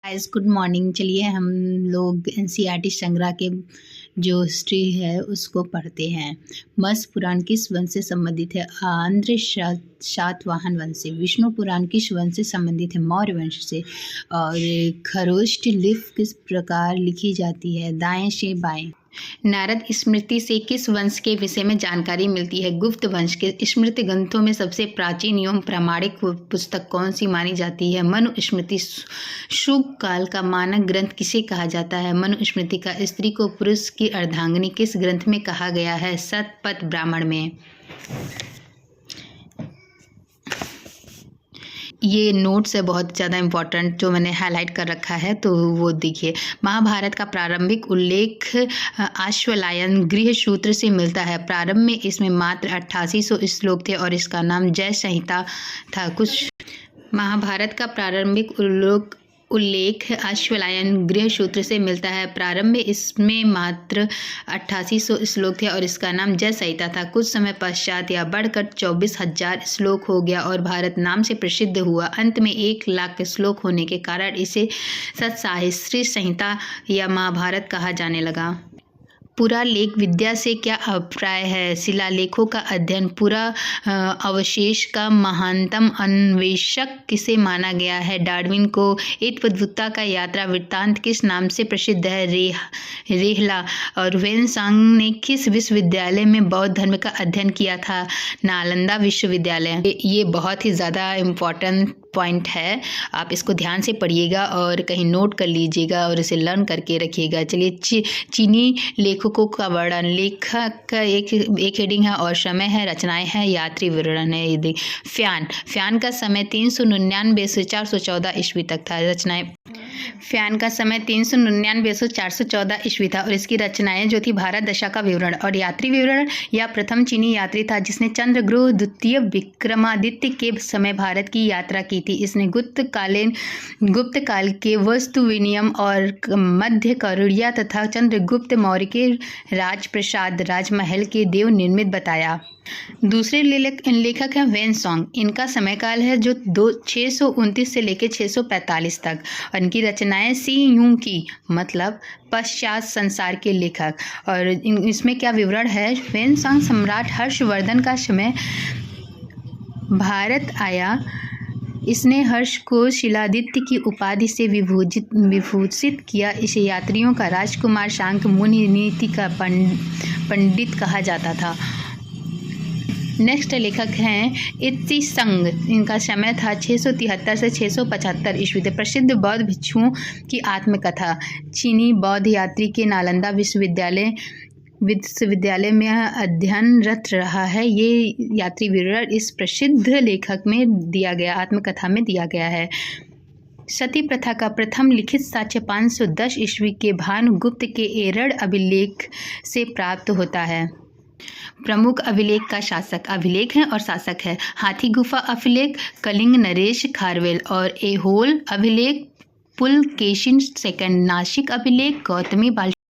Guys good morning. चलिए हम लोग एनसीईआरटी संग्रह के जो हिस्ट्री है उसको पढ़ते हैं। मत्स्य पुराण किस वंश से संबंधित है? आंध्र सातवाहन वंश से। विष्णु पुराण किस वंश से संबंधित है? मौर्य वंश से। और खरोष्ठ लिपि किस प्रकार लिखी जाती है? दाएं से बाएं। नारद स्मृति से किस वंश के विषय में जानकारी मिलती है? गुप्त वंश के। स्मृति ग्रंथों में सबसे प्राचीन एवं प्रामाणिक पुस्तक कौन सी मानी जाती है? मनुस्मृति। शुभ काल का मानक ग्रंथ किसे कहा जाता है? मनुस्मृति का। स्त्री को पुरुष की अर्धांगिनी किस ग्रंथ में कहा गया है? शतपथ ब्राह्मण में। ये नोट्स है बहुत ज़्यादा इम्पोर्टेंट जो मैंने हाईलाइट कर रखा है, तो वो देखिए। महाभारत का प्रारंभिक उल्लेख आश्वलायन गृह सूत्र से मिलता है। प्रारंभ में इसमें मात्र 8800 श्लोक थे और इसका नाम जय संहिता था। कुछ महाभारत का प्रारंभिक उल्लेख आश्वलायन गृह सूत्र से मिलता है। प्रारंभ में इसमें मात्र 8800 श्लोक थे और इसका नाम जय संहिता था। कुछ समय पश्चात यह बढ़कर 24,000 श्लोक हो गया और भारत नाम से प्रसिद्ध हुआ। अंत में 1,00,000 श्लोक होने के कारण इसे सतसाहस्री संहिता या महाभारत कहा जाने लगा। पुरालेख विद्या से क्या अभिप्राय है? शिलालेखों का अध्ययन। पुरा अवशेष का महानतम अन्वेषक किसे माना गया है? डार्विन को। एतद्भुता का यात्रा वृत्तांत किस नाम से प्रसिद्ध है? रेहला। और वेनसांग ने किस विश्वविद्यालय में बौद्ध धर्म का अध्ययन किया था? नालंदा विश्वविद्यालय। ये बहुत ही ज़्यादा इम्पोर्टेंट पॉइंट है, आप इसको ध्यान से पढ़िएगा और कहीं नोट कर लीजिएगा और इसे लर्न करके रखिएगा। चलिए चीनी लेखकों का वर्णन। लेखक का एक हेडिंग है और समय है, रचनाएं हैं, यात्री विवरण है। ये फ्यान का समय 399 से 414 ईस्वी तक था। रचनाएं। फ्यान का समय 399 से 414 ईस्वी था और इसकी रचनाएं जो थी भारत दशा का विवरण और यात्री विवरण। यह प्रथम चीनी यात्री था जिसने चंद्रगुप्त द्वितीय विक्रमादित्य के समय भारत की यात्रा की थी। इसने गुप्त काल के वस्तु विनिमय और मध्य कौरिया तथा चंद्रगुप्त मौर्य के राजप्रासाद राजमहल के देव निर्मित बताया। दूसरे लेखक हैं वेनसांग। इनका समय काल है जो 629 से लेकर 645 तक और इनकी रचनाएं सी यूं की मतलब पश्चात संसार के लेखक। और इसमें क्या विवरण है? वेनसांग सम्राट हर्षवर्धन का समय भारत आया। इसने हर्ष को शिलादित्य की उपाधि से विभूषित किया। इसे यात्रियों का राजकुमार, शांक मुनि, नीति का पंडित कहा जाता था। नेक्स्ट लेखक हैं इत्सिंग। इनका समय था 673 से 675 ईस्वी तक। प्रसिद्ध बौद्ध भिक्षुओं की आत्मकथा। चीनी बौद्ध यात्री के नालंदा विश्वविद्यालय में अध्ययनरत रहा है। ये यात्री विवरण इस प्रसिद्ध लेखक में दिया गया, आत्मकथा में दिया गया है। सती प्रथा का प्रथम लिखित साक्ष्य 510 ईस्वी के भानुगुप्त के एरड़ अभिलेख से प्राप्त होता है। प्रमुख अभिलेख का शासक अभिलेख है और शासक है। हाथी गुफा अभिलेख कलिंग नरेश खारवेल और एहोल अभिलेख पुलकेशिन सेकंड। नासिक अभिलेख गौतमी बाल